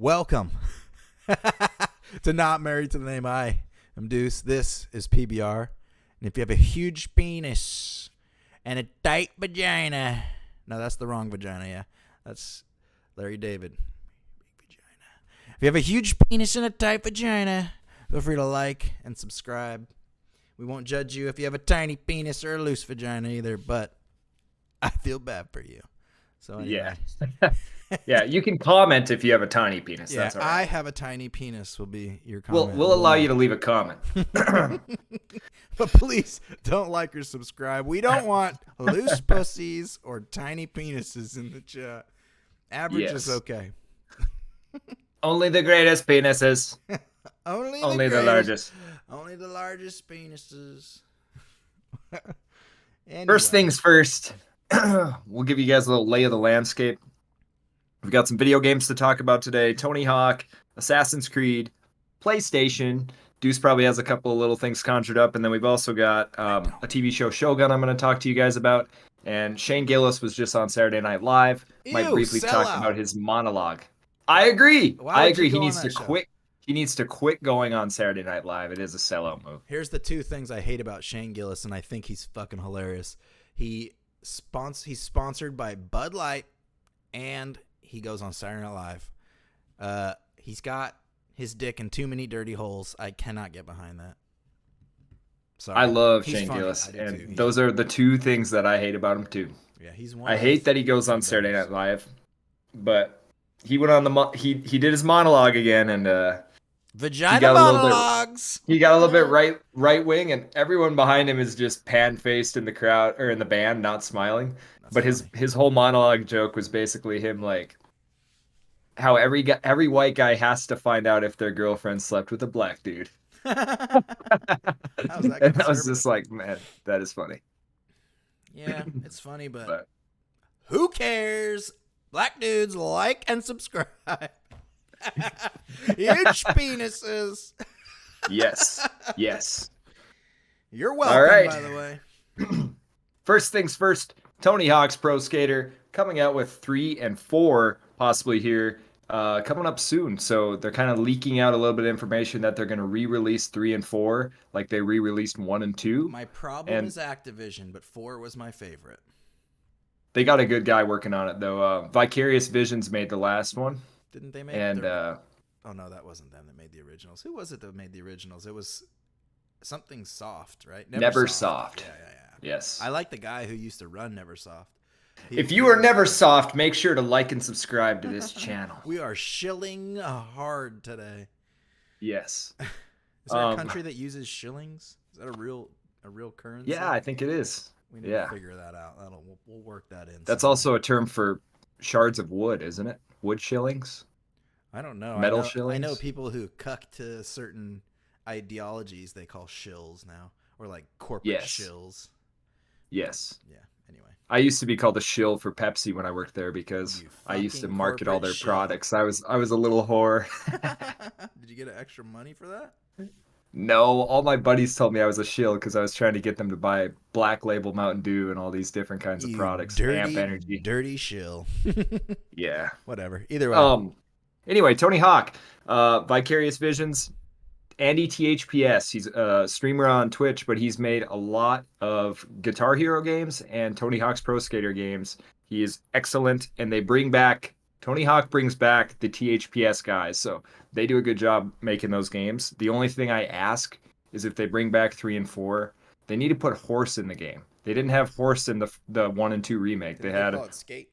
Welcome to Not Married to the Name. I am Deuce. This is PBR. And if you have a huge penis and a tight vagina. No, that's the wrong vagina, yeah. That's Larry David. Big vagina. If you have a huge penis and a tight vagina, feel free to like and subscribe. We won't judge you if you have a tiny penis or a loose vagina either, but I feel bad for you. So anyway. Yeah. Yeah, you can comment if you have a tiny penis. Yeah, That's all right. I have a tiny penis will be your comment. We'll allow you to leave a comment. But please don't like or subscribe. We don't want loose pussies or tiny penises in the chat. Average is Yes. okay. Only the greatest penises. Only the largest. Only the largest penises. Anyway. First things first, we'll give you guys a little lay of the landscape. We've got some video games to talk about today. Tony Hawk, Assassin's Creed, PlayStation. Deuce probably has a couple of little things conjured up. And then we've also got a TV show, Shogun, I'm going to talk to you guys about. And Shane Gillis was just on Saturday Night Live. Might briefly talk about his monologue. I agree. I agree. He needs to quit. He needs to quit going on Saturday Night Live. It is a sellout move. Here's the two things I hate about Shane Gillis, and I think he's fucking hilarious. He's sponsored by Bud Light, and he goes on Saturday Night Live. He's got his dick in too many dirty holes. I cannot get behind that. Sorry. I love Shane Gillis, and those are the two things that I hate about him too. Yeah, he's one. I hate that he goes on Saturday Night Live, but he went on he did his monologue again, and vagina monologues. He got a little bit right wing, and everyone behind him is just pan faced in the crowd or in the band, not smiling. But his whole monologue joke was basically him like how every white guy has to find out if their girlfriend slept with a black dude. And I was just like, man, that is funny. Yeah, it's funny, but who cares? Black dudes, like and subscribe. Huge penises. Yes. You're welcome, all right. by the way. First things first, Tony Hawk's Pro Skater coming out with 3 and 4 possibly here coming up soon. So they're kind of leaking out a little bit of information that they're going to re-release 3 and 4 like they re-released 1 and 2. My problem is Activision, but 4 was my favorite. They got a good guy working on it though. Vicarious Visions made the last one. Didn't they make oh no, that wasn't them that made the originals. Who was it that made the originals? It was something Soft, right? Neversoft. Yeah. Yes. I like the guy who used to run Neversoft. If you are Neversoft, make sure to like and subscribe to this channel. We are shilling hard today. Yes. Is there a country that uses shillings? Is that a real currency? Yeah, I think it is. We need to figure that out. We'll work that in. That's also a term for shards of wood, isn't it? Wood shillings? I don't know. Metal shillings? I know people who cuck to certain ideologies they call shills now, or like corporate shills. Yes. Yeah. Anyway, I used to be called a shill for Pepsi when I worked there because I used to market all their products. I was a little whore. Did you get extra money for that? No, all my buddies told me I was a shill because I was trying to get them to buy Black Label Mountain Dew and all these different kinds of products. Amp Energy. Dirty shill. Yeah. Whatever. Either way. Anyway, Tony Hawk, Vicarious Visions, Andy THPS. He's a streamer on Twitch, but he's made a lot of Guitar Hero games and Tony Hawk's Pro Skater games. He is excellent, and Tony Hawk brings back the THPS guys, so they do a good job making those games. The only thing I ask is if they bring back 3 and 4, they need to put horse in the game. They didn't have horse in the 1 and 2 remake. They had call it skate.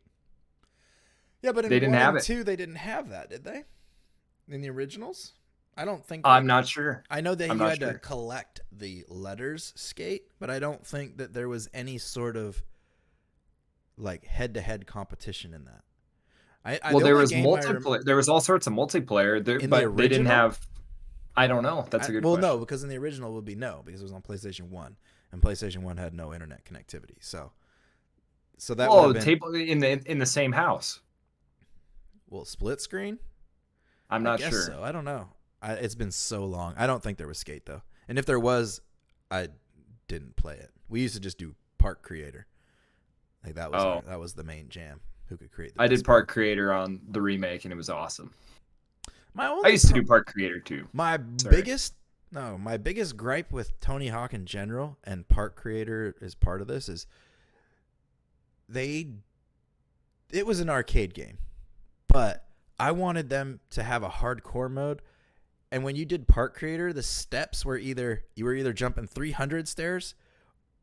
Yeah, but in 1 and 2 they didn't have that, did they? In the originals? I don't think. I'm not sure. I know that you had to collect the letters skate, but I don't think that there was any sort of like head-to-head competition in that. There was multiplayer. There was all sorts of multiplayer, but they didn't have. I don't know. That's a good question. Well, no, because in the original it would be no, because it was on PlayStation 1, and PlayStation 1 had no internet connectivity. So that would have been in the same house. Well, split screen? I'm not sure. So. I don't know. It's been so long. I don't think there was skate though, and if there was, I didn't play it. We used to just do Park Creator. Like that was the main jam. Who could create? I did Park Creator on the remake, and it was awesome. My I only used to pro- do Park Creator too. my Sorry. biggest no, my biggest gripe with Tony Hawk in general and Park Creator is part of this is they it was an arcade game, but I wanted them to have a hardcore mode. And when you did Park Creator, the steps were either jumping 300 stairs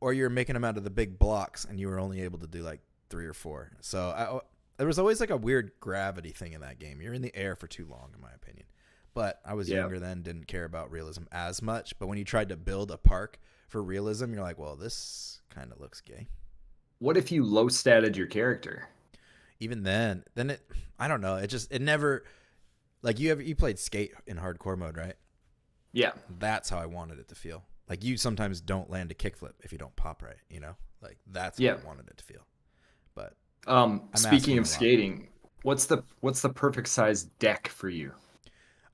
or you were making them out of the big blocks, and you were only able to do like 3 or 4. So there was always like a weird gravity thing in that game. You're in the air for too long, in my opinion. But I was Yeah. younger then, didn't care about realism as much. But when you tried to build a park for realism, you're like, well, this kind of looks gay. What if you low statted your character? Even then I don't know. It never like you played Skate in hardcore mode, right? Yeah. That's how I wanted it to feel. Like you sometimes don't land a kickflip if you don't pop right, you know? Like that's how Yeah. I wanted it to feel. But I'm Speaking asking of a lot. skating, what's the perfect size deck for you?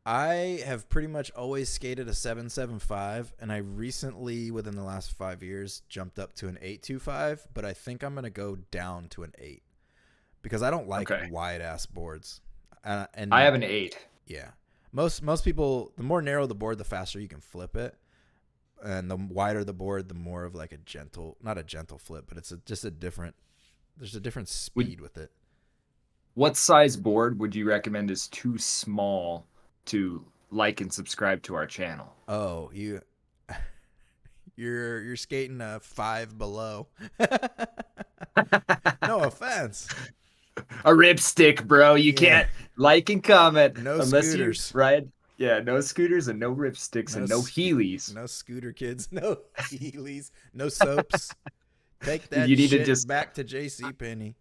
I have pretty much always skated a 775, and I recently, within the last 5 years, jumped up to an 825, but I think I'm going to go down to an 8 because I don't like Okay. wide ass boards. I And have an 8. yeah, most people, the more narrow the board, the faster you can flip it. And the wider the board, the more of like not a gentle flip, but just a different, there's a different Would speed with it. What size board would you recommend is too small to like and subscribe to our channel? Oh, you're skating a 5 below. No offense. A ripstick, bro. You Yeah. can't like and comment No unless you scooters. ride. Yeah, no scooters and no ripsticks No and no sc- Heelys. no scooter kids. No Heelys. No soaps. Take You that need to shit just. back to JC Penney.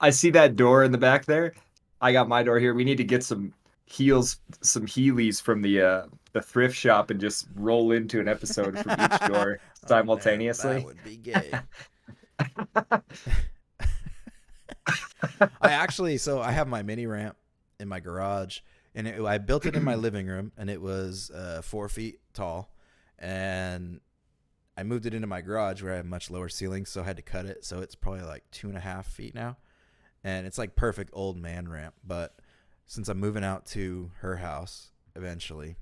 I see that door in the back there. I got my door here. We need to get some Heelys from the thrift shop and just roll into an episode from each door Oh no, that simultaneously. would be gay. I have my mini ramp in my garage, and I built it in my living room, and it was 4 feet tall, and I moved it into my garage where I have much lower ceilings, so I had to cut it, so it's probably like 2.5 feet now, and it's like perfect old man ramp. But since I'm moving out to her house eventually,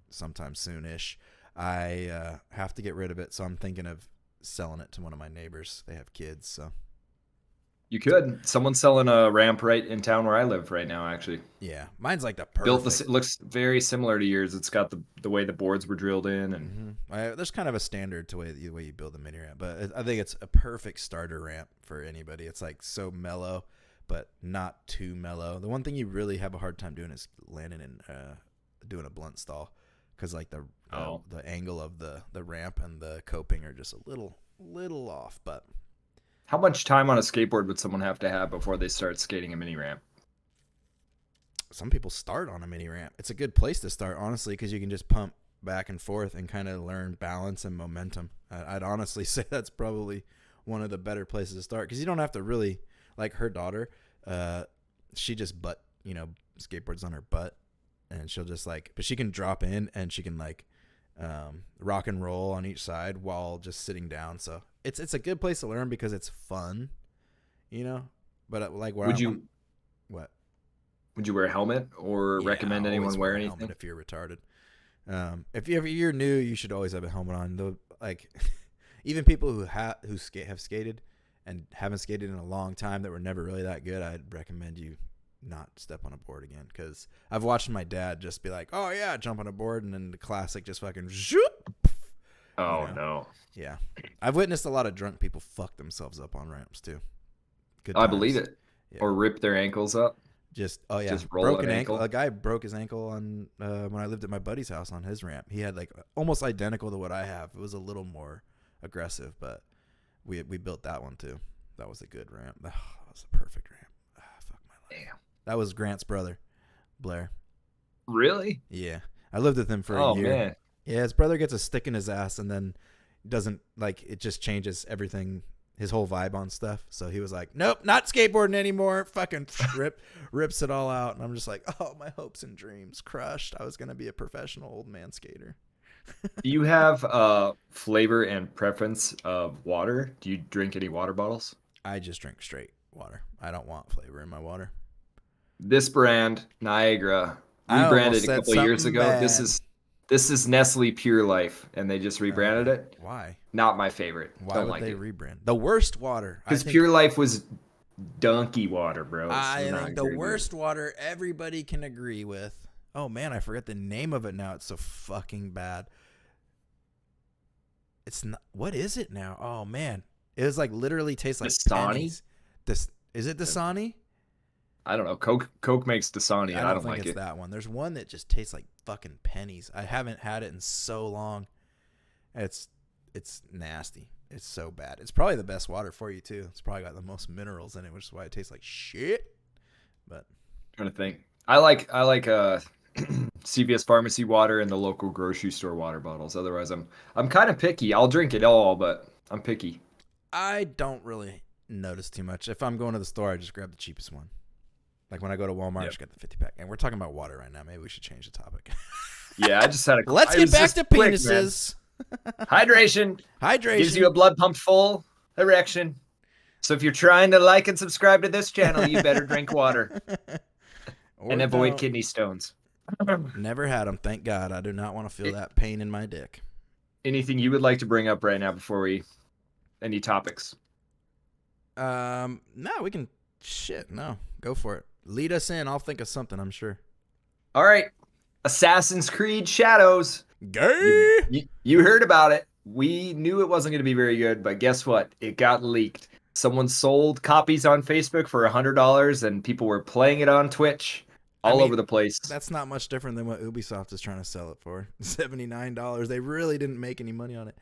sometime soonish, I have to get rid of it, so I'm thinking of selling it to one of my neighbors. They have kids, so. You could. Someone's selling a ramp right in town where I live right now, actually. Yeah, mine's like the Built perfect. it looks very similar to yours. It's got the way the boards were drilled in and There's kind of a standard to the way you build a mini ramp, but I think it's a perfect starter ramp for anybody. It's like so mellow, but not too mellow. The one thing you really have a hard time doing is landing in doing a blunt stall, because like the angle of the ramp and the coping are just a little off. But how much time on a skateboard would someone have to have before they start skating a mini ramp? some people start on a mini ramp. It's a good place to start, honestly, because you can just pump back and forth and kind of learn balance and momentum. I'd honestly say that's probably one of the better places to start, because you don't have to really, like her daughter, she just skateboards on her butt, and she'll just but she can drop in and she can rock and roll on each side while just sitting down. So it's a good place to learn because it's fun, you know. But Would you what? would you wear a helmet or recommend always anyone wear a anything? helmet if you're retarded. If you're new, you should always have a helmet on. Even people who have skated and haven't skated in a long time that were never really that good, I'd recommend you not step on a board again, because I've watched my dad just be like, "Oh yeah, jump on a board," and then the classic just fucking zoop. Oh no. Yeah, I've witnessed a lot of drunk people fuck themselves up on ramps too. Good I times. believe it. Yeah. Or rip their ankles up. Just roll broken an ankle. ankle. A guy broke his ankle on when I lived at my buddy's house on his ramp. He had almost identical to what I have. It was a little more aggressive, but we built that one too. That was a good ramp. That was a perfect ramp. Fuck my life. Damn. That was Grant's brother, Blair. Really? Yeah, I lived with him for a year. Man. Yeah, his brother gets a stick in his ass and then doesn't it just changes everything, his whole vibe on stuff. So he was like, "Nope, not skateboarding anymore." Fucking rips it all out, and I'm just like, "Oh, my hopes and dreams crushed. I was gonna be a professional old man skater." Do you have flavor and preference of water? Do you drink any water bottles? I just drink straight water. I don't want flavor in my water. This brand, Niagara, I almost rebranded a said couple of years something ago. bad. This is Nestle Pure Life, and they just rebranded it. Why? Not my favorite. Why Don't would like they it. rebrand? The worst water. Because Pure Life was donkey water, bro. It's I not think the very good. worst water everybody can agree with. Oh man, I forget the name of it now. It's so fucking bad. It's not. What is it now? Oh man, it was like literally tastes like Dasani? pennies. This is it Dasani? I don't know. Coke makes Dasani, I and I don't don't think like it's it. that one. There's one that just tastes like fucking pennies. I haven't had it in so long. It's nasty. It's so bad. It's probably the best water for you too. It's probably got the most minerals in it, which is why it tastes like shit. But Trying to think. I like CVS pharmacy water and the local grocery store water bottles. Otherwise, I'm kind of picky. I'll drink it all, but I'm picky. I don't really notice too much. If I'm going to the store, I just grab the cheapest one. Like when I go to Walmart, I just get the 50-pack. And we're talking about water right now. Maybe we should change the topic. Yeah, I just had a. Let's it get was back just to quick, man. penises. Hydration Hydration. gives you a blood pump full erection. So if you're trying to like and subscribe to this channel, you better drink water and avoid kidney stones. Never had them, thank God. I do not want to feel that pain in my dick. Anything you would like to bring up right now before we any topics? No, we can. Shit, no, go for it. Lead us in. I'll think of something. I'm sure. All right, Assassin's Creed Shadows. Gay. You heard about it. We knew it wasn't going to be very good, but guess what? It got leaked. Someone sold copies on Facebook for $100, and people were playing it on Twitch all over the place. That's not much different than what Ubisoft is trying to sell it for. $79. They really didn't make any money on it.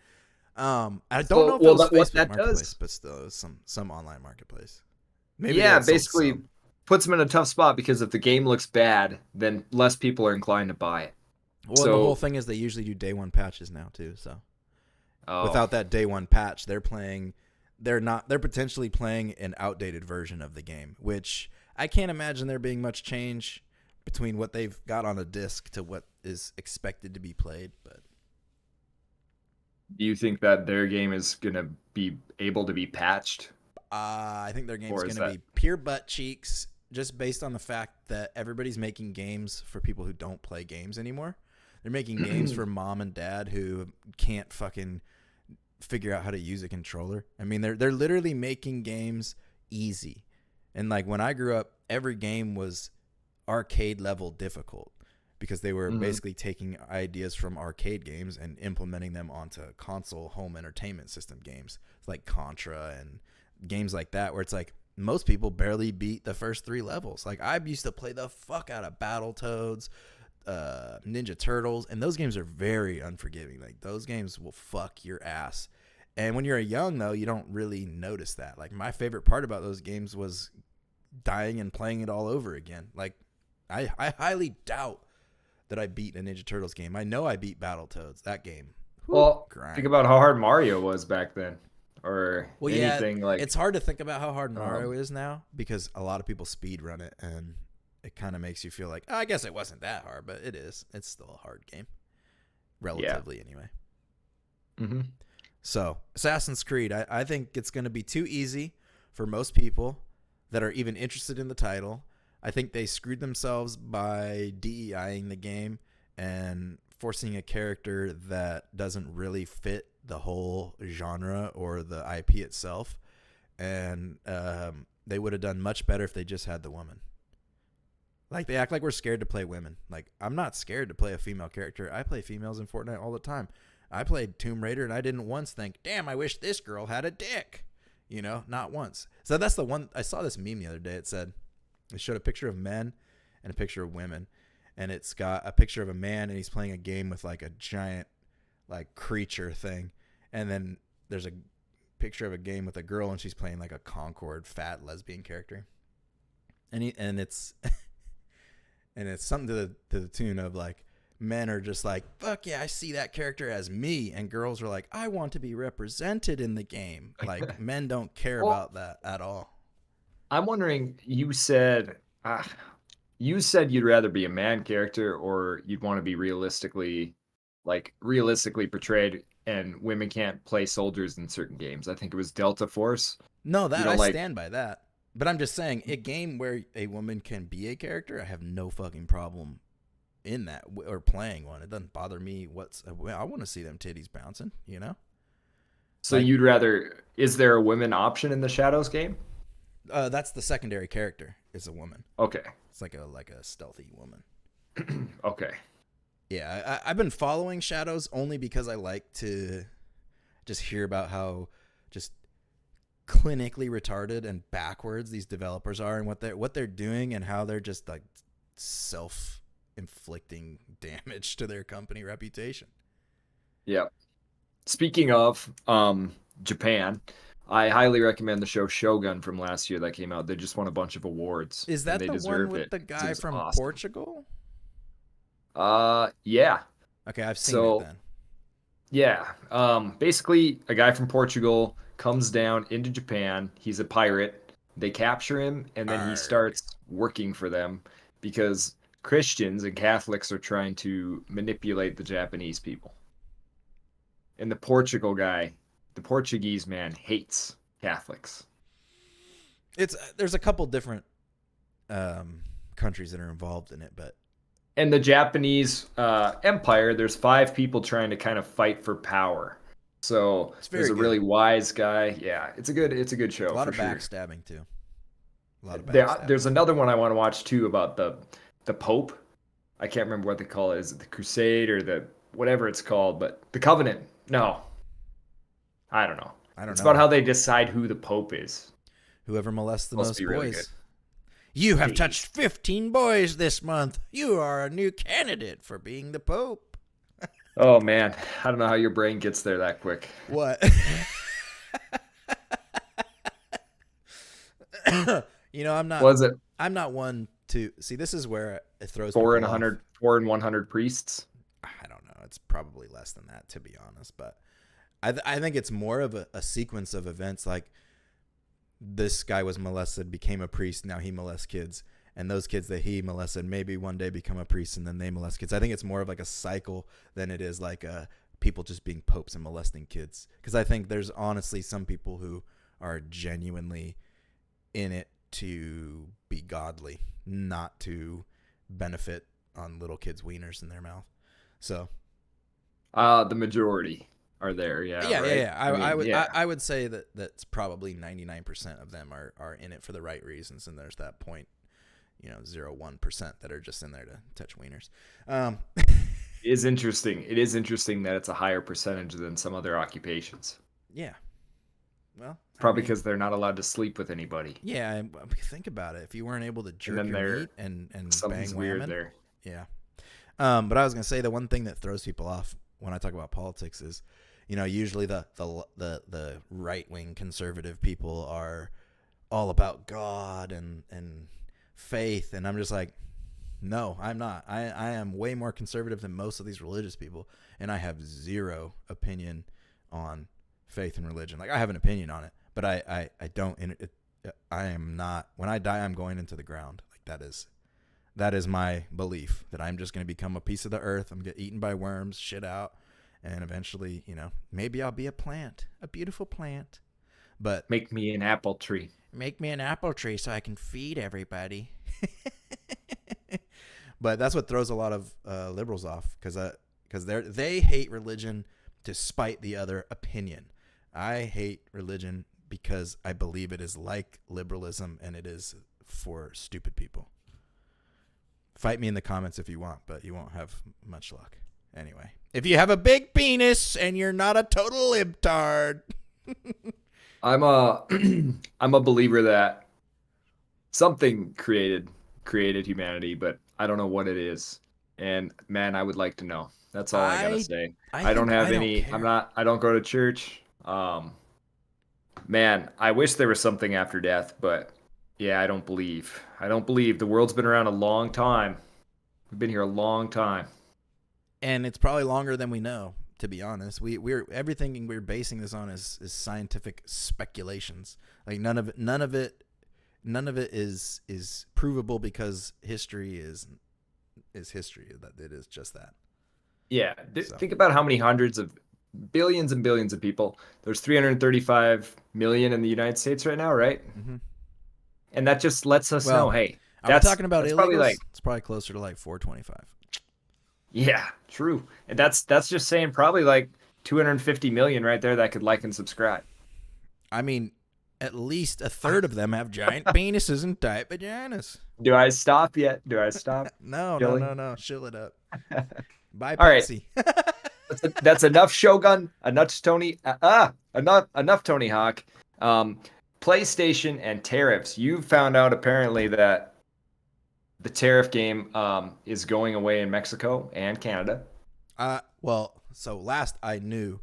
I don't know if it was Facebook Marketplace, but still, it was some online marketplace. Maybe basically puts them in a tough spot because if the game looks bad, then less people are inclined to buy it. Well, the whole thing is they usually do day one patches now too. So without that day one patch, they're potentially playing an outdated version of the game, which I can't imagine there being much change between what they've got on a disc to what is expected to be played. But do you think that their game is gonna be able to be patched? I think their game is going to be pure butt cheeks, just based on the fact that everybody's making games for people who don't play games anymore. They're making games for mom and dad who can't fucking figure out how to use a controller. I mean, they're literally making games easy. And like when I grew up, every game was arcade level difficult because they were basically taking ideas from arcade games and implementing them onto console home entertainment system games. It's like Contra and games like that, where it's like most people barely beat the first 3 levels. Like I used to play the fuck out of Battletoads, Ninja Turtles, and those games are very unforgiving. Like those games will fuck your ass. And when you're young though, you don't really notice that. Like my favorite part about those games was dying and playing it all over again. Like I highly doubt that I beat a Ninja Turtles game. I know I beat Battletoads, that game. Well, think about how hard Mario was back then. Or anything like it's hard to think about how hard Mario is now because a lot of people speed run it, and it kind of makes you feel like, oh, I guess it wasn't that hard, but it is. It's still a hard game, relatively anyway. Mm-hmm. So Assassin's Creed, I think it's going to be too easy for most people that are even interested in the title. I think they screwed themselves by DEIing the game and forcing a character that doesn't really fit the whole genre or the IP itself. And they would have done much better if they just had the woman. Like, they act like we're scared to play women. Like, I'm not scared to play a female character. I play females in Fortnite all the time. I played Tomb Raider, and I didn't once think, damn, I wish this girl had a dick. You know, not once. So that's the one. I saw this meme the other day. It showed a picture of men and a picture of women. And it's got a picture of a man, and he's playing a game with, like, a giant, like, creature thing. And then there's a picture of a game with a girl, and she's playing, like, a Concord fat lesbian character. And it's and it's something to the tune of, like, men are just like, fuck yeah, I see that character as me. And girls are like, I want to be represented in the game. Like, men don't care about that at all. I'm wondering, you said you'd rather be a man character, or you'd want to be realistically portrayed, and women can't play soldiers in certain games. I think it was Delta Force. No, that I stand by that. But I'm just saying, a game where a woman can be a character, I have no fucking problem in that or playing one. It doesn't bother me. I want to see them titties bouncing. So Like you'd rather? Is there a women option in the Shadows game? that's the secondary character is a woman. Okay. It's like a stealthy woman. Okay. Yeah, I've been following Shadows only because I like to just hear about how just clinically retarded and backwards these developers are and what they're doing and how they're just like self-inflicting damage to their company reputation. Yeah. Speaking of Japan, I highly recommend the show Shogun from last year that came out. They just won a bunch of awards, Is and that they the one deserved with it the 'cause it guy was from awesome. Portugal? Yeah. Okay, I've seen it So then. yeah, basically a guy from Portugal comes down into Japan. He's a pirate. They capture him, and then he Arg. starts working for them because Christians and Catholics are trying to manipulate the Japanese people. And the Portuguese man, hates Catholics. There's a couple different countries that are involved in it, but And the Japanese empire, there's 5 people trying to kind of fight for power. So it's there's very a good. really wise guy. Yeah, it's a good A show lot for of sure. backstabbing too. A lot of There's backstabbing. another one I want to watch too about the Pope. I can't remember what they call it. Is it the Crusade or the whatever it's called? But the Covenant. No, I don't know. I don't It's about know. how they decide who the Pope is. Whoever molests the Supposed to most be really good. boys. You have touched Please. 15 boys this month. You are a new candidate for being the Pope. Oh man, I don't know how your brain gets there that quick. What? I'm not. Was it I'm not one to see. This is where it throws four people and off. 100, 4 and 100 priests? I don't know. It's probably less than that, to be honest. But I think it's more of a sequence of events. Like this guy was molested, became a priest. Now he molests kids, and those kids that he molested maybe one day become a priest, and then they molest kids. I think it's more of like a cycle than it is like people just being popes and molesting kids. Because I think there's honestly some people who are genuinely in it to be godly, not to benefit on little kids' wieners in their mouth. So The majority are there. Yeah, right. yeah. I mean, yeah. I would say that that's probably 99% of them are in it for the right reasons, and there's that 0.01% that are just in there to touch wieners. It is interesting. It is interesting that it's a higher percentage than some other occupations. Yeah. Well, Probably because they're not allowed to sleep with anybody. yeah. Think about it. If you weren't able to And jerk then your there meat and something's bang weird whammon, there. yeah. But I was gonna say the one thing that throws people off when I talk about politics is, usually the right wing conservative people are all about God and faith, and I'm just like, no, I'm not. I am way more conservative than most of these religious people, and I have zero opinion on faith and religion. Like I have an opinion on it, but I don't. I am not. When I die, I'm going into the ground. Like that is my belief that I'm just going to become a piece of the earth. I'm going to get eaten by worms, shit out, and eventually, maybe I'll be a plant, a beautiful plant. But Make me an apple tree. make me an apple tree so I can feed everybody. But that's what throws a lot of liberals off because they hate religion despite the other opinion. I hate religion because I believe it is like liberalism and it is for stupid people. Fight me in the comments if you want, but you won't have much luck. Anyway, if you have a big penis and you're not a total libtard. I'm a I'm a believer that something created humanity, but I don't know what it is. And man, I would like to know. That's all I gotta I say. I I don't think have I don't any. care. I don't go to church. Man, I wish there was something after death, but yeah, I don't believe. I don't believe. The world's been around a long time. We've been here a long time. And it's probably longer than we know, to be honest. We're everything we're basing this on is scientific speculations. Like none of it is provable because history is history. That it is just that. Yeah, So think about how many hundreds of billions and billions of people. There's 335 million in the United States right now, right? mm-hmm. And that just lets us know, Well, hey, are we talking about that's probably illegals? like It's probably closer to like 425. Yeah, true. And that's just saying probably like 250 million right there that could like and subscribe. I mean, at least a third of them have giant penises and tight vaginas. Do I stop yet? Do I stop No, no, yelling? no, no. Chill it up. Buy All right, Pepsi. that's enough Shogun, enough Tony, enough Tony Hawk. Um, PlayStation and tariffs. You found out apparently that the tariff game is going away in Mexico and Canada. Well, so last I knew,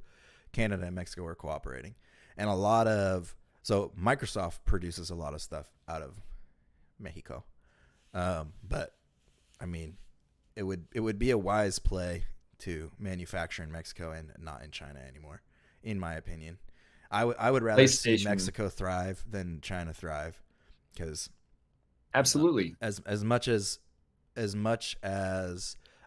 Canada and Mexico were cooperating, and a lot of so Microsoft produces a lot of stuff out of Mexico. But I mean, it would be a wise play to manufacture in Mexico and not in China anymore, in my opinion. I would rather see PlayStation, Mexico thrive than China thrive, because absolutely. as much as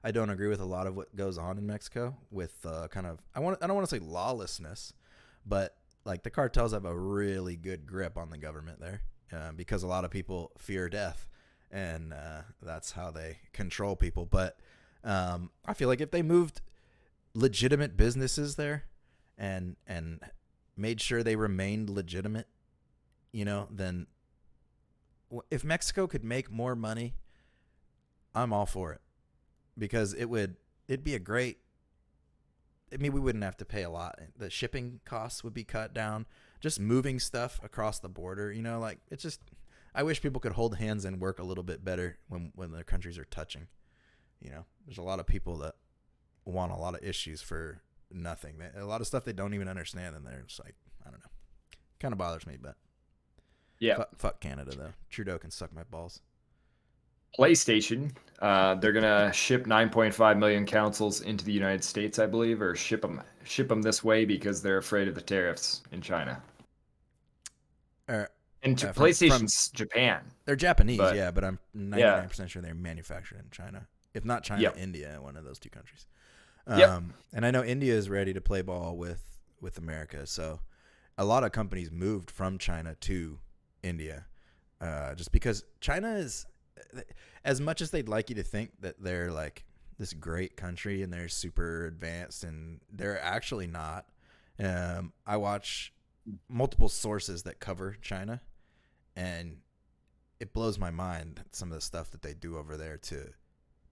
I don't agree with a lot of what goes on in Mexico with kind of I don't want to say lawlessness, but like the cartels have a really good grip on the government there, because a lot of people fear death, and that's how they control people. But I feel like if they moved legitimate businesses there and made sure they remained legitimate, then if Mexico could make more money, I'm all for it, because it'd be a great. I mean, we wouldn't have to pay a lot. The shipping costs would be cut down. Just moving stuff across the border, like it's just. I wish people could hold hands and work a little bit better when their countries are touching. There's a lot of people that want a lot of issues for nothing. A lot of stuff they don't even understand, and they're just like, I don't know. Kind of bothers me, but Yeah. fuck Canada though. Trudeau can suck my balls. PlayStation, they're gonna ship 9.5 million consoles into the United States, I believe, or ship them this way because they're afraid of the tariffs in China. Er, And from PlayStation's Japan, they're Japanese, but yeah, but I'm yeah, 99% sure they're manufactured in China. If not China, yep, India, one of those two countries. yep. And I know India is ready to play ball with America, so a lot of companies moved from China to India, just because China is, as much as they'd like you to think that they're like this great country and they're super advanced, and they're actually not. I watch multiple sources that cover China, and it blows my mind some of the stuff that they do over there to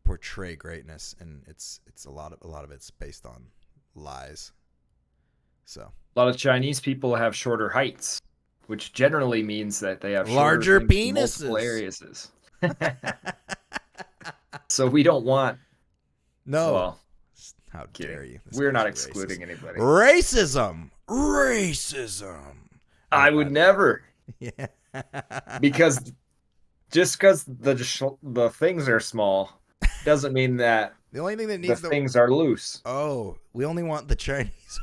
portray greatness, and it's a lot of it's based on lies. So A lot of Chinese people have shorter heights, which generally means that they have shorter larger things in multiple penises. areas. So we don't want, No, well, how kidding. dare you? This We're guy's not racist. excluding anybody. Racism. I would never, Yeah. because just because the things are small doesn't mean that The only thing that the needs the things are loose. we only want the Chinese.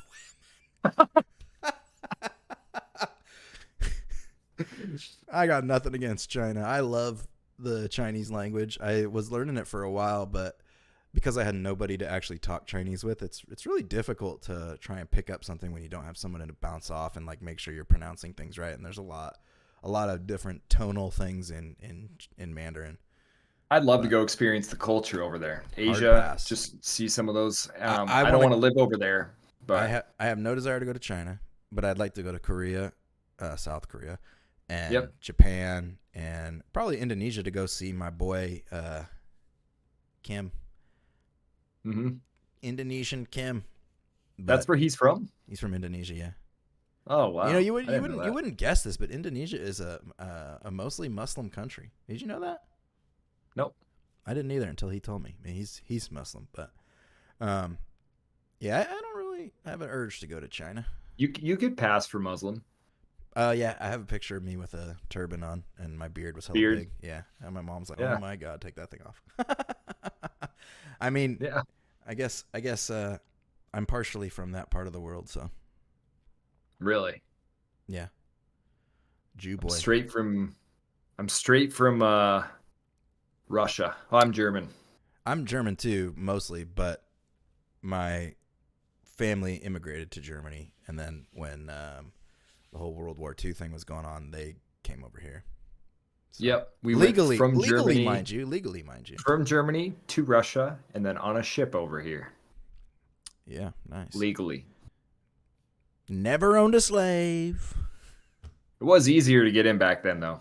I got nothing against China. I love the Chinese language. I was learning it for a while, but because I had nobody to actually talk Chinese with, it's really difficult to try and pick up something when you don't have someone to bounce off and like make sure you're pronouncing things right. And there's a lot of different tonal things in Mandarin. I'd love to But go experience the culture over there. hard Asia, pass. just see some of those. I I don't want want to to. live over there, I but have I have no desire to go to China, but I'd like to go to Korea, South Korea, and yep. Japan, and probably Indonesia to go see my boy Kim, Hmm. Indonesian Kim. That's But where he's from. he's from Indonesia, yeah. Oh wow, You would I you didn't know wouldn't you that. wouldn't guess this, but Indonesia is a mostly Muslim country. Did you know that? Nope. I didn't either until he told me. I mean, he's Muslim, but um, yeah, I don't really have an urge to go to China. You could pass for Muslim. Yeah, I have a picture of me with a turban on, and my beard was hella Beard. big. Yeah, and my mom's like, "Oh Yeah. my god, take that thing off." I mean, Yeah. I guess I'm partially from that part of the world, so Really. yeah, Jew I'm boy. straight from I'm straight from Russia. Oh, I'm German. I'm German too, mostly, but my family immigrated to Germany, and then when the whole World War II thing was going on, they came over here. So, Yep. We went legally, from legally, Germany, mind you, legally, mind you. from Germany to Russia, and then on a ship over here. Yeah, nice. Legally. Never owned a slave. It was easier to get in back then, though.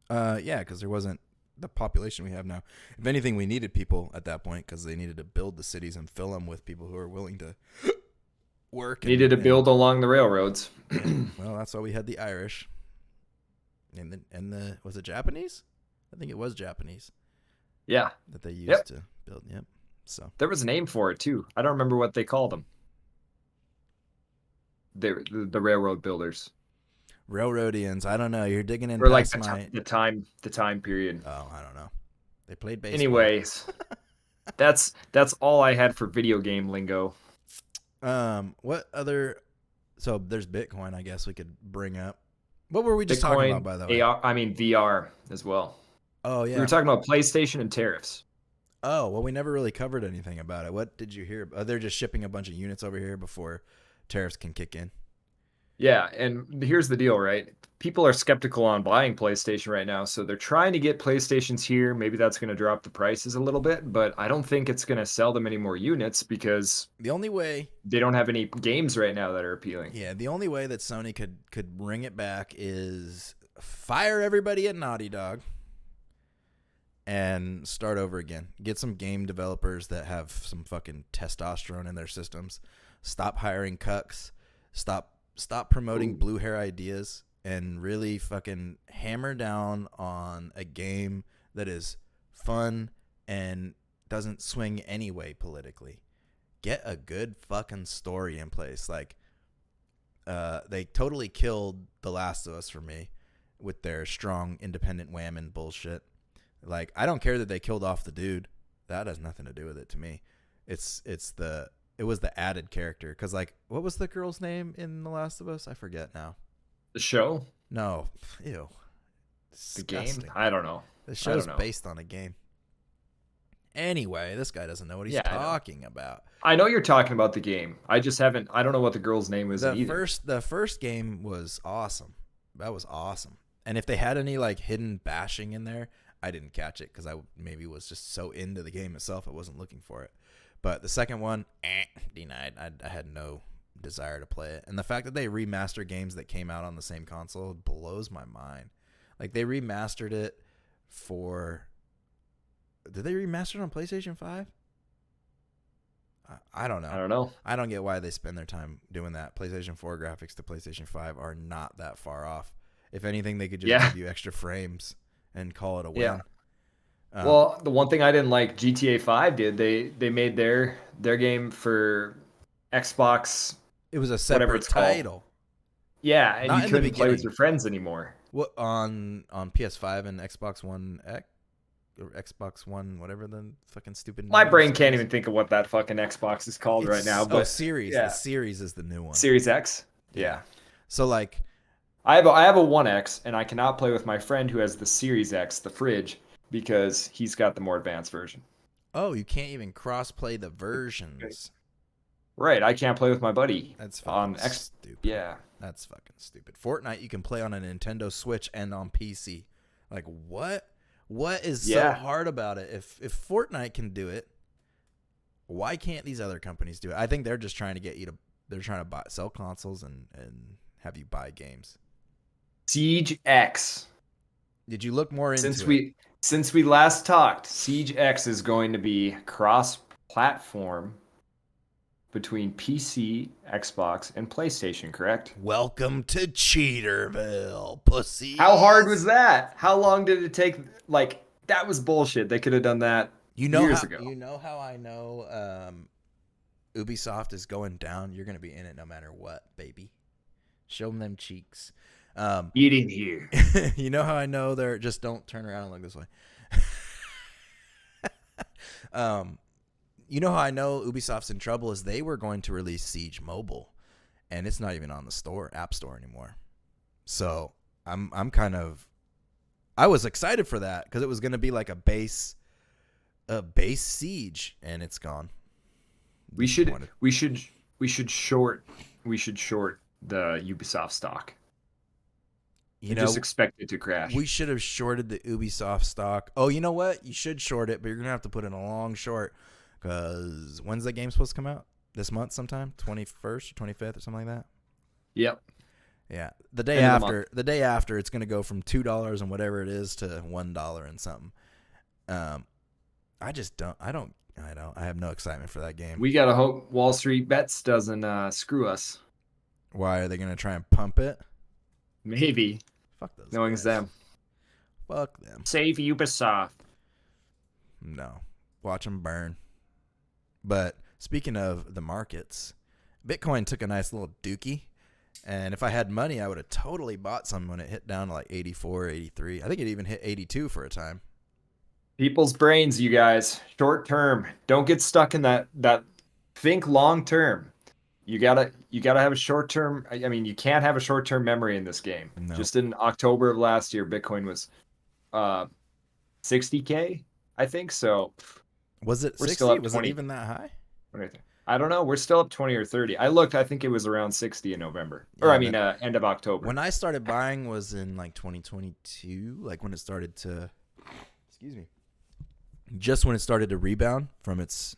Yeah, because there wasn't the population we have now. If anything, we needed people at that point because they needed to build the cities and fill them with people who are willing to work. Needed to build along the railroads. Yeah, well, that's why we had the Irish. And the was it Japanese? I think it was Japanese. Yeah. That they used to build. Yep. So there was a name for it too. I don't remember what they called them. The railroad builders. Railroadians. I don't know. You're digging in or like past my the time period. Oh, I don't know. They played baseball. Anyways, that's all I had for video game lingo. What other? So there's Bitcoin. I guess we could bring up. What were we just Bitcoin, talking about, by the way? VR as well. Oh yeah. We were talking about PlayStation and tariffs. Oh well, we never really covered anything about it. What did you hear? They're just shipping a bunch of units over here before tariffs can kick in. Yeah, and here's the deal, right? People are skeptical on buying PlayStation right now, so they're trying to get PlayStations here. Maybe that's going to drop the prices a little bit, but I don't think it's going to sell them any more units because the only way they don't have any games right now that are appealing. Yeah, the only way that Sony could bring it back is fire everybody at Naughty Dog and start over again. Get some game developers that have some fucking testosterone in their systems. Stop hiring cucks. Stop promoting blue hair ideas and really fucking hammer down on a game that is fun and doesn't swing any way politically. Get a good fucking story in place. Like, they totally killed The Last of Us for me with their strong independent whammon bullshit. Like, I don't care that they killed off the dude. That has nothing to do with it to me. It was the added character. Because, like, what was the girl's name in The Last of Us? I forget now. The show? No. Ew. The Disgusting. game? I don't know. The show's based on a game. Anyway, this guy doesn't know what he's talking about. I know you're talking about the game. I don't know what the girl's name was either. The first game was awesome. That was awesome. And if they had any, like, hidden bashing in there, I didn't catch it because I maybe was just so into the game itself I wasn't looking for it. But the second one, denied. I had no desire to play it. And the fact that they remaster games that came out on the same console blows my mind. Like, they remastered it for... Did they remaster it on PlayStation 5? I don't know. I don't know. I don't get why they spend their time doing that. PlayStation 4 graphics to PlayStation 5 are not that far off. If anything, they could just give you extra frames and call it a win. Yeah. Well, the one thing I didn't like GTA 5 did, they made their game for Xbox. It was a separate title. Called. Yeah, and Not you couldn't play with your friends anymore. What on PS5 and Xbox One X or Xbox One, whatever the fucking stupid. My brain can't even think of what that fucking Xbox is called right now. But Series. Yeah. The Series is the new one. Series X. Yeah. So like, I have a 1X, and I cannot play with my friend who has the Series X, the fridge, because he's got the more advanced version. Oh, you can't even cross-play the versions. Right, I can't play with my buddy. That's fucking stupid. Yeah. That's fucking stupid. Fortnite you can play on a Nintendo Switch and on PC. Like, what? What is so hard about it? If Fortnite can do it, why can't these other companies do it? I think they're just trying to get you to... They're trying to sell consoles and have you buy games. Siege X. Did you look more into it? Since we last talked, Siege X is going to be cross-platform between PC, Xbox, and PlayStation, correct? Welcome to Cheaterville, pussy. How hard was that? How long did it take? Like, that was bullshit. They could have done that years ago. You know how I know Ubisoft is going down? You're going to be in it no matter what, baby. Show them cheeks. Eating here. You know how I know they're just don't turn around and look this way. You know how I know Ubisoft's in trouble is they were going to release Siege Mobile, and it's not even on the App Store anymore. So I was excited for that because it was going to be like a base Siege, and it's gone. We should short the Ubisoft stock. You and just know, expect it to crash. we should have shorted the Ubisoft stock. Oh, you know what? You should short it, but you're gonna have to put in a long short because when's that game supposed to come out? This month sometime, 21st or 25th or something like that. Yep. Yeah, the day End of the after. month. The day after, it's gonna go from $2 and whatever it is to $1 and something. I just don't. I don't. I don't. I have no excitement for that game. We gotta hope Wall Street Bets doesn't screw us. Why are they gonna try and pump it? Maybe. Fuck those Knowing guys. them. Fuck them. Save Ubisoft. No, watch them burn. But speaking of the markets, Bitcoin took a nice little dookie. And if I had money, I would have totally bought some when it hit down to like 84, 83. I think it even hit 82 for a time. People's brains, you guys. Short term. Don't get stuck in that think long term. You gotta have a short term. I mean, you can't have a short term memory in this game. No. Just in October of last year, Bitcoin was 60K, I think. So Was it we're 60? still up Was 20. it even that high? I don't know. We're still up 20 or 30. I looked, I think it was around 60 in November. Yeah, Or I mean end of October. When I started buying was in like 2022, like when it started to, excuse me, just when it started to rebound from its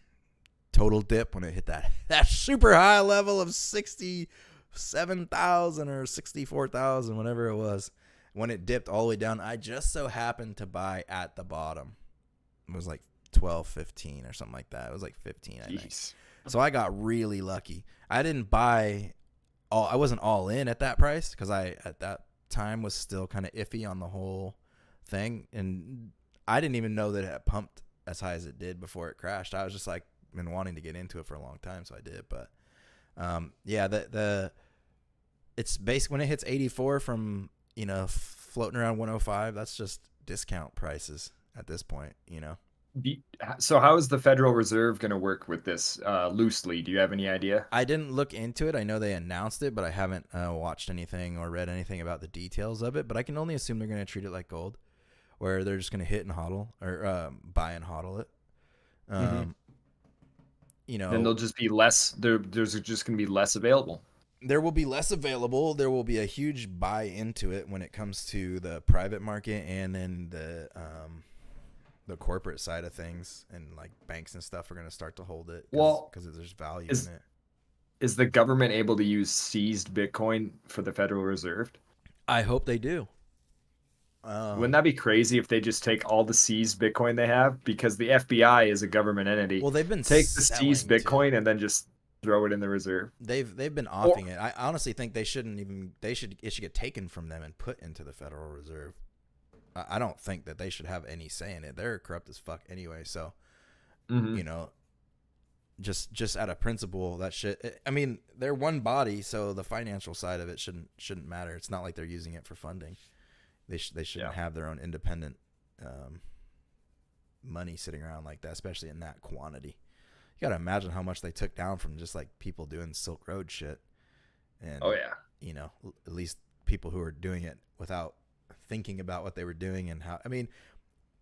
total dip when it hit that super high level of 67,000 or 64,000, whatever it was. When it dipped all the way down, I just so happened to buy at the bottom. It was like 12, 15 or something like that. It was like 15, I think. Jeez. So I got really lucky. I didn't buy all. I wasn't all in at that price because I at that time was still kind of iffy on the whole thing, and I didn't even know that it had pumped as high as it did before it crashed. I was just like been wanting to get into it for a long time, so I did. But yeah, it's basically when it hits 84 from floating around 105. That's just discount prices at this point. So how is the Federal Reserve going to work with this loosely? Do you have any idea? I didn't look into it. I know they announced it, but I haven't watched anything or read anything about the details of it. But I can only assume they're going to treat it like gold, where they're just going to hit and hodl or buy and hodl it. Then there'll just be less. There's just going to be less available. There will be less available. There will be a huge buy into it when it comes to the private market and then the corporate side of things, and like banks and stuff are going to start to hold it because there's value in it. Is the government able to use seized Bitcoin for the Federal Reserve? I hope they do. Wouldn't that be crazy if they just take all the seized Bitcoin they have? Because the FBI is a government entity. Well, they've been take the seized Bitcoin too. And then just throw it in the reserve. They've been offing it. I honestly think it should get taken from them and put into the Federal Reserve. I don't think that they should have any say in it. They're corrupt as fuck anyway. So, just out of principle, that shit. I mean, they're one body, so the financial side of it shouldn't matter. It's not like they're using it for funding. They shouldn't have their own independent money sitting around like that, especially in that quantity. You got to imagine how much they took down from just like people doing Silk Road shit. And, at least people who are doing it without thinking about what they were doing and how. I mean,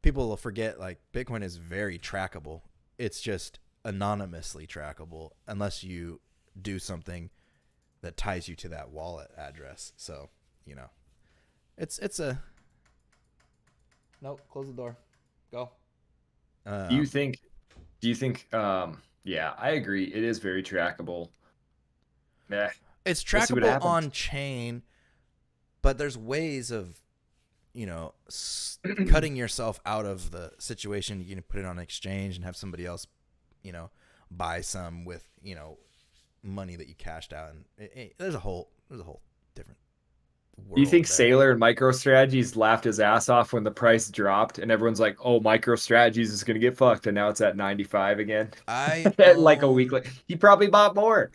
people will forget like Bitcoin is very trackable. It's just anonymously trackable unless you do something that ties you to that wallet address. So, it's a nope. Close the door. Go. Do you think? Yeah, I agree. It is very trackable. It's trackable on chain, but there's ways of, cutting yourself out of the situation. You can put it on an exchange and have somebody else, buy some with, money that you cashed out. And there's a whole different world. Do you think there. Sailor and MicroStrategies laughed his ass off when the price dropped and everyone's like, oh, MicroStrategies is going to get fucked. And now it's at 95 again. Like a week later. He probably bought more.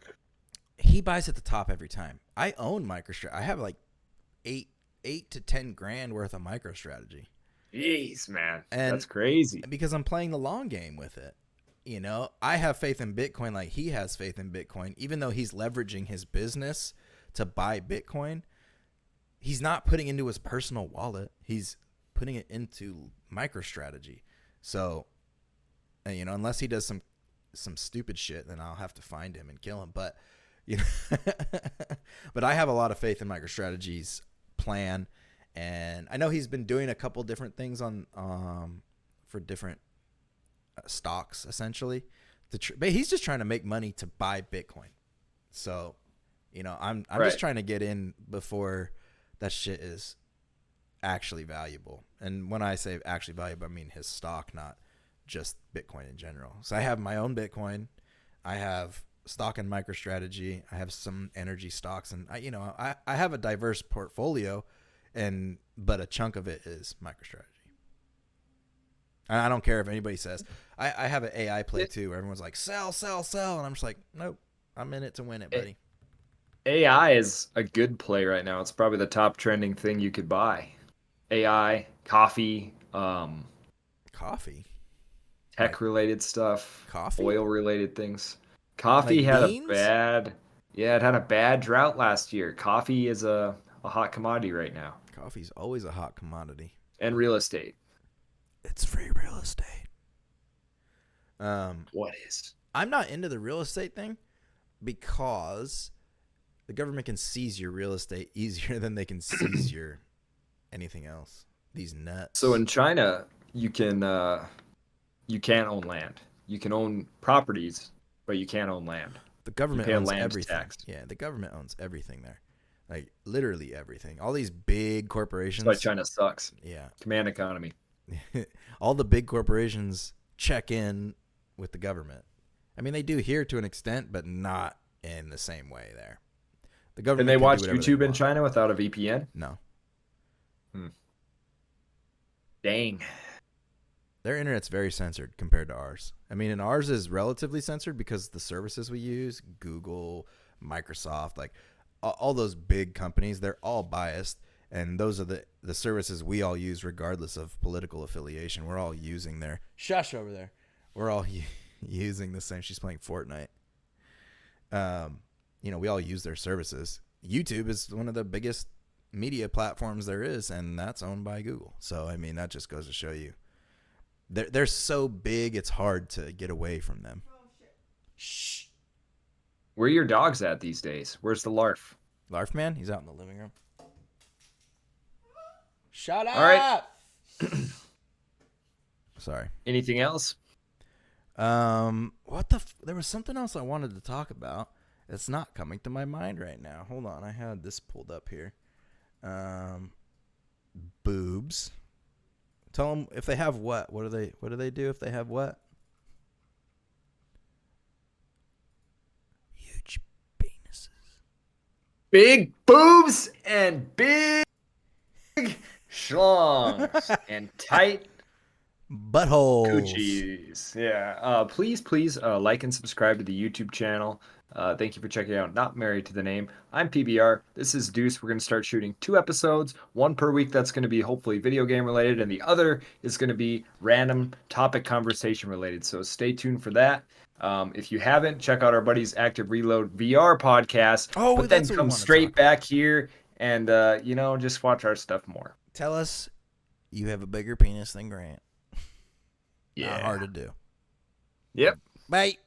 He buys at the top every time. I own MicroStrategy. I have like 8 to 10 grand worth of MicroStrategy. Jeez, man. That's crazy. Because I'm playing the long game with it. I have faith in Bitcoin like he has faith in Bitcoin. Even though he's leveraging his business to buy Bitcoin, he's not putting into his personal wallet. He's putting it into MicroStrategy. So, unless he does some stupid shit, then I'll have to find him and kill him. But, but I have a lot of faith in MicroStrategy's plan, And I know he's been doing a couple different things on for different stocks essentially. But he's just trying to make money to buy Bitcoin. So, I'm just trying to get in before that shit is actually valuable. And when I say actually valuable, I mean his stock, not just Bitcoin in general. So I have my own Bitcoin. I have stock in MicroStrategy. I have some energy stocks, and I have a diverse portfolio, but a chunk of it is MicroStrategy. And I don't care if anybody says I have an AI play too, where everyone's like sell, sell, sell, and I'm just like, nope, I'm in it to win it, buddy. AI is a good play right now. It's probably the top trending thing you could buy. AI, coffee, Coffee, tech related stuff, coffee, oil related things. Coffee like had beans. it had a bad drought last year. Coffee is a hot commodity right now. Coffee's always a hot commodity. And real estate. It's free real estate. What is? I'm not into the real estate thing because the government can seize your real estate easier than they can seize your anything else. These nuts. So in China, you can't own land. You can own properties, but you can't own land. The government pay a owns land everything. tax. Yeah, the government owns everything there. Like literally everything. All these big corporations. That's why China sucks. Yeah. Command economy. All the big corporations check in with the government. I mean, they do here to an extent, but not in the same way there. The government. Can they watch do YouTube in want. China without a VPN? No. Dang. Their internet's very censored compared to ours. I mean, and ours is relatively censored because the services we use, Google, Microsoft, like all those big companies, they're all biased. And those are the services we all use regardless of political affiliation. We're all using their... Shush over there. We're all using the same... She's playing Fortnite. We all use their services. YouTube is one of the biggest media platforms there is, and that's owned by Google. So, I mean, that just goes to show you. They're so big, it's hard to get away from them. Oh, shit. Shh. Where are your dogs at these days? Where's the larf? Larf man? He's out in the living room. Shut up! All right. Sorry. Anything else? What the? There was something else I wanted to talk about. It's not coming to my mind right now. Hold on, I had this pulled up here. Boobs. Tell them if they have what? What do they do if they have what? Huge penises. Big boobs and big schlongs and tight buttholes. coochies. Yeah. Please like and subscribe to the YouTube channel. Thank you for checking out Not Married to the Name. I'm PBR. This is Deuce. We're going to start shooting 2 episodes, one per week. That's going to be hopefully video game related, and the other is going to be random topic conversation related. So stay tuned for that. If you haven't, check out our buddies Active Reload VR podcast. Oh, but then that's what we come wanna straight talk back here and just watch our stuff more. Tell us you have a bigger penis than Grant. Yeah. Not hard to do. Yep. Bye.